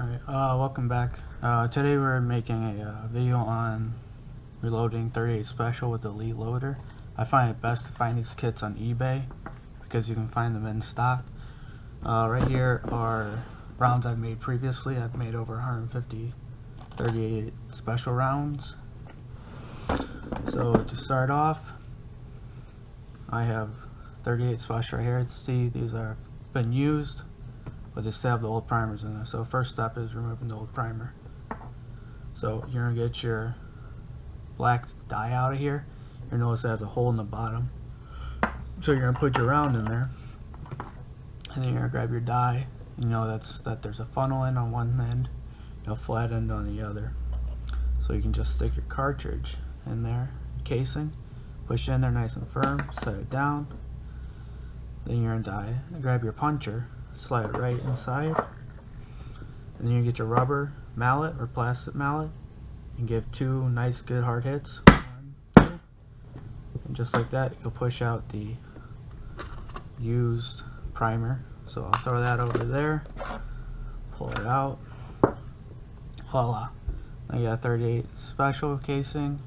Alright, welcome back. Today we're making a video on reloading 38 Special with the Elite Loader. I find it best to find these kits on eBay because you can find them in stock. Right here are rounds I've made previously. I've made over 150 38 Special rounds. So to start off, I have 38 Special right here. See, these are been used, but they still have the old primers in there. So first step is removing the old primer. So you're gonna get your black dye out of here. You'll notice it has a hole in the bottom. So you're gonna put your round in there, and then you're gonna grab your dye. You know that there's a funnel end on one end, a flat end on the other. So you can just stick your cartridge in there, casing, push it in there nice and firm, set it down. Then you're gonna grab your puncher, slide it right inside, and then you get your rubber mallet or plastic mallet and give two nice good hard hits. 1, 2, and just like that you'll push out the used primer. So I'll throw that over there, pull it out, voila. Now you got 38 Special casing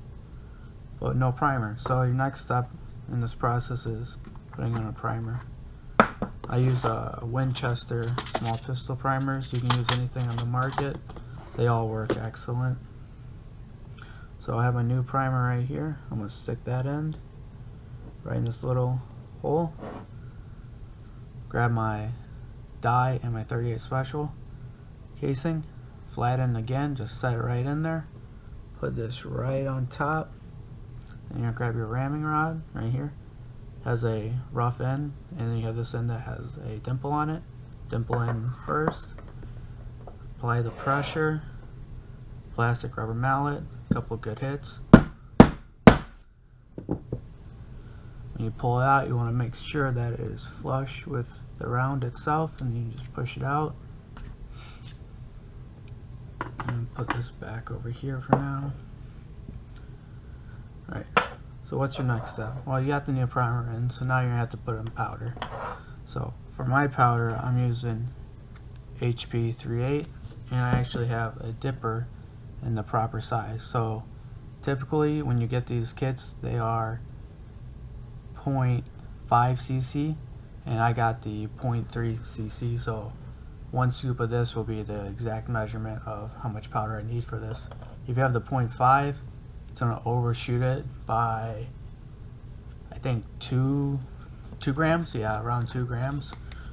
but no primer. So your next step in this process is putting in a primer. I use a Winchester small pistol primers. You can use anything on the market. They all work excellent. So I have a new primer right here. I'm going to stick that end right in this little hole. Grab my dye and my 38 Special casing. Flatten again, just set it right in there. Put this right on top. And you're going to grab your ramming rod right here. Has a rough end, and then you have this end that has a dimple on it. Dimple in first. Apply the pressure. Plastic rubber mallet. A couple good hits. When you pull it out, you want to make sure that it is flush with the round itself, and you just push it out. And put this back over here for now. Alright. So what's your next step? Well, you got the new primer in, so now you're gonna have to put in powder. So for my powder, I'm using HP 38, and I actually have a dipper in the proper size. So typically when you get these kits, they are 0.5 cc, and I got the 0.3 cc. So one scoop of this will be the exact measurement of how much powder I need for this. If you have the 0.5, it's going to overshoot it by, I think, 2 grams. Yeah, around 2 grams.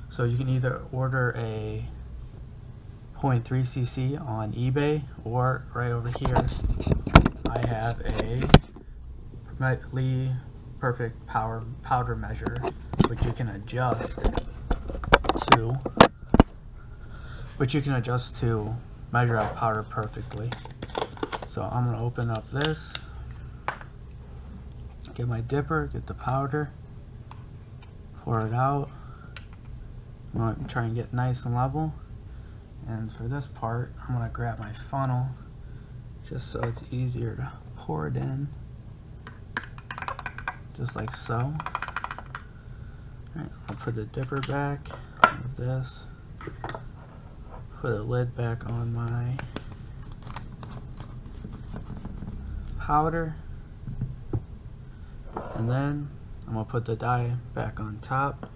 So you can either order a 0.3 cc on eBay, or right over here I have a perfect powder measure, which you can adjust to measure out powder perfectly. So I'm going to open up this, get my dipper, get the powder, pour it out. I'm going to try and get nice and level. And for this part, I'm going to grab my funnel just so it's easier to pour it in, just like so. Alright, I'll put the dipper back with this, put the lid back on my powder, and then I'm going to put the dye back on top,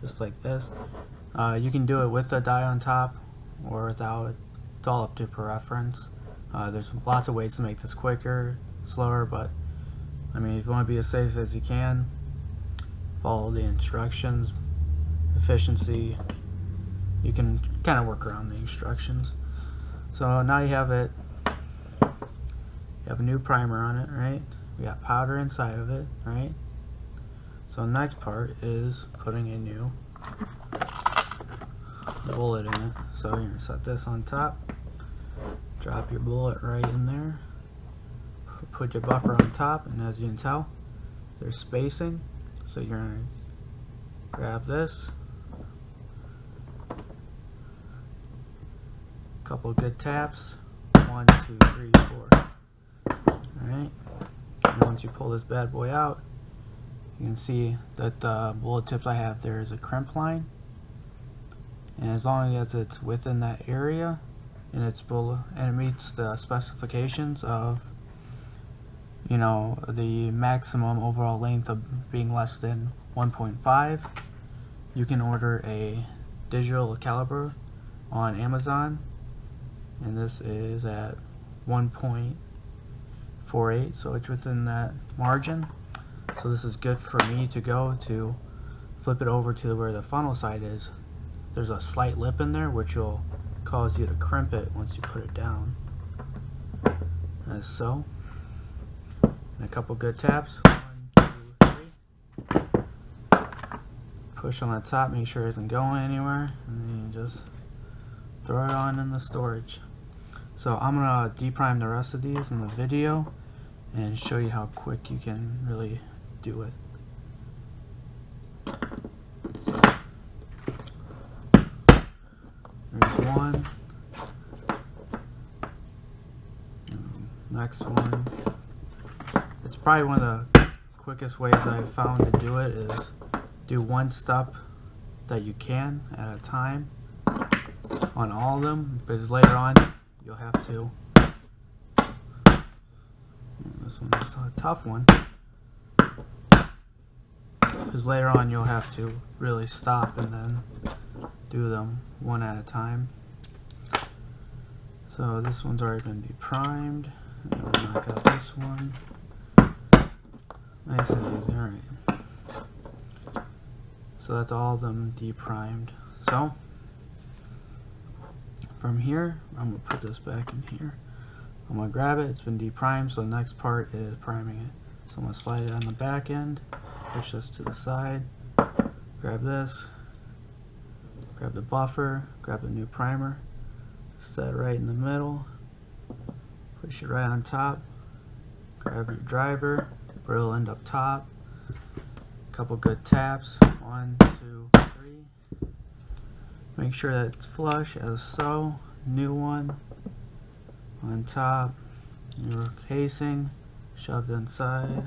just like this. You can do it with the dye on top or without. It's all up to preference. There's lots of ways to make this quicker, slower, but I mean, if you want to be as safe as you can, follow the instructions. Efficiency, you can kind of work around the instructions. So now you have it. You have a new primer on it, right? We got powder inside of it, right? So the next part is putting a new bullet in it. So you're gonna set this on top, drop your bullet right in there, put your buffer on top, and as you can tell, there's spacing. So you're gonna grab this, couple good taps, 1, 2, 3, 4. Alright, and once you pull this bad boy out, you can see that the bullet tips I have there is a crimp line, and as long as it's within that area, and it meets the specifications of, you know, the maximum overall length of being less than 1.5. You can order a digital caliper on Amazon, and this is at 1.48, so it's within that margin. So this is good for me to go to flip it over to where the funnel side is. There's a slight lip in there which will cause you to crimp it once you put it down, as so. And a couple good taps. 1, 2, 3. Push on the top, make sure it isn't going anywhere, and then you just throw it on in the storage. So I'm gonna deprime the rest of these in the video and show you how quick you can really do it. There's one. Next one. It's probably one of the quickest ways I've found to do it is do one step that you can at a time on all of them, because later on you'll have to. This one is a tough one, because later on you'll have to really stop and then do them one at a time. So this one's already been deprimed. And we'll knock out this one. Nice and easy. Alright. So that's all of them deprimed. So from here, I'm going to put this back in here. I'm going to grab it. It's been deprimed, so the next part is priming it. So I'm going to slide it on the back end, push this to the side, grab this, grab the buffer, grab the new primer, set it right in the middle, push it right on top, grab your driver, it'll end up top, couple good taps, 1, 2, 3, make sure that it's flush as so, new one on top, your casing, shoved inside,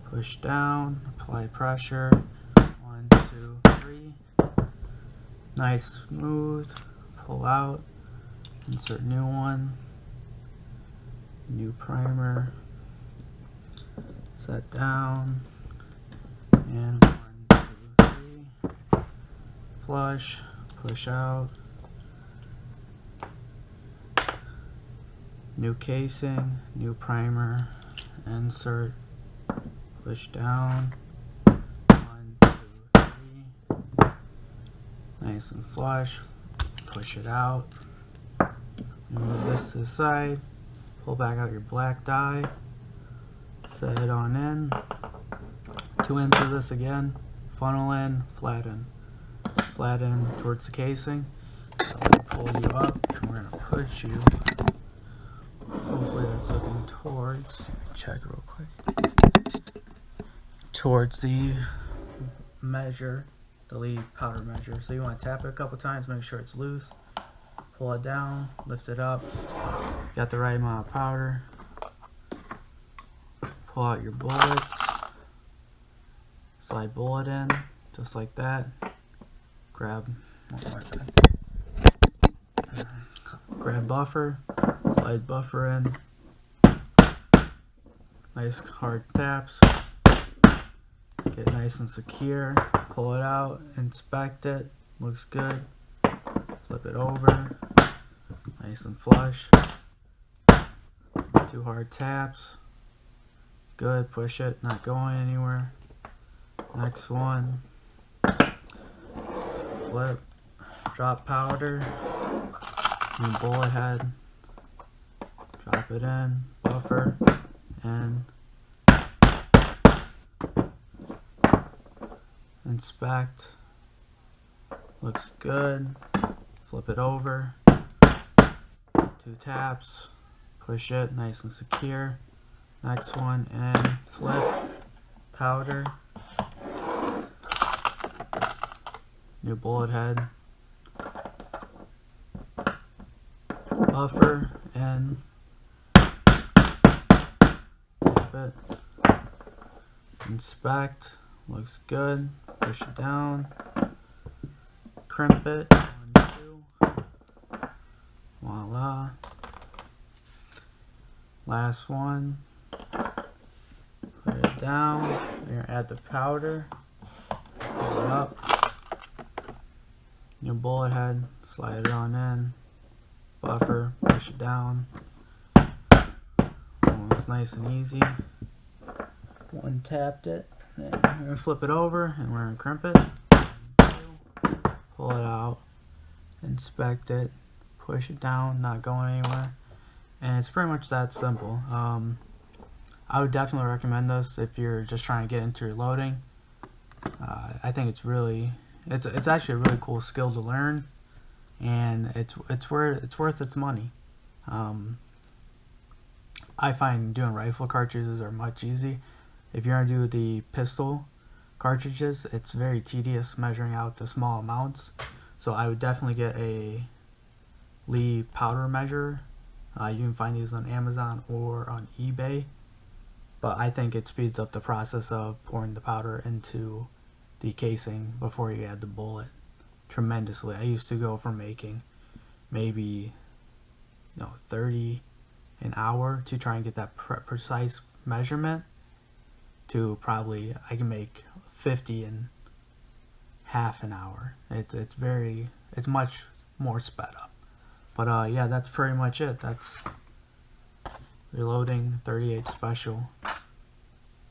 push down, apply pressure, 1, 2, 3, nice smooth, pull out, insert new one, new primer, set down, and 1, 2, 3, flush, push out, new casing, new primer, insert, push down, 1, 2, 3, nice and flush, push it out, move this to the side, pull back out your black dye, set it on in, 2 into this again, funnel in, flatten towards the casing. So we'll pull you up and we're going to push you, hopefully that's looking towards, let me check real quick, towards the measure, the lead powder measure. So you want to tap it a couple times, make sure it's loose, pull it down, lift it up, got the right amount of powder, pull out your bullets, slide bullet in, just like that, grab buffer, slide buffer in, nice hard taps, get nice and secure, pull it out, inspect it, looks good, flip it over, nice and flush, 2 hard taps, good, push it, not going anywhere, next one, flip, drop powder, new bullet head, drop it in, buffer, and inspect, looks good, flip it over, 2 taps, push it, nice and secure, next one, and flip, powder, new bullet head, buffer, and flip it, inspect, looks good, push it down, crimp it, 1, 2, wow, voila. Last one. Put it down. You're gonna add the powder. Pull it up. Your bullet head, slide it on in. Buffer, push it down. It's nice and easy. One tapped it. Then we're gonna flip it over and we're gonna crimp it. Pull it out. Inspect it. Push it down, not going anywhere. And it's pretty much that simple. I would definitely recommend this if you're just trying to get into reloading. I think it's actually a really cool skill to learn, and it's worth its money. I find doing rifle cartridges are much easy. If you're gonna do the pistol cartridges, it's very tedious measuring out the small amounts. So I would definitely get a Lee powder measure. You can find these on Amazon or on eBay, but I think it speeds up the process of pouring the powder into the casing before you add the bullet tremendously. I used to go from making maybe 30 an hour to try and get that precise measurement to probably I can make 50 in half an hour. It's much more sped up. But yeah, that's pretty much it. That's Reloading 38 Special.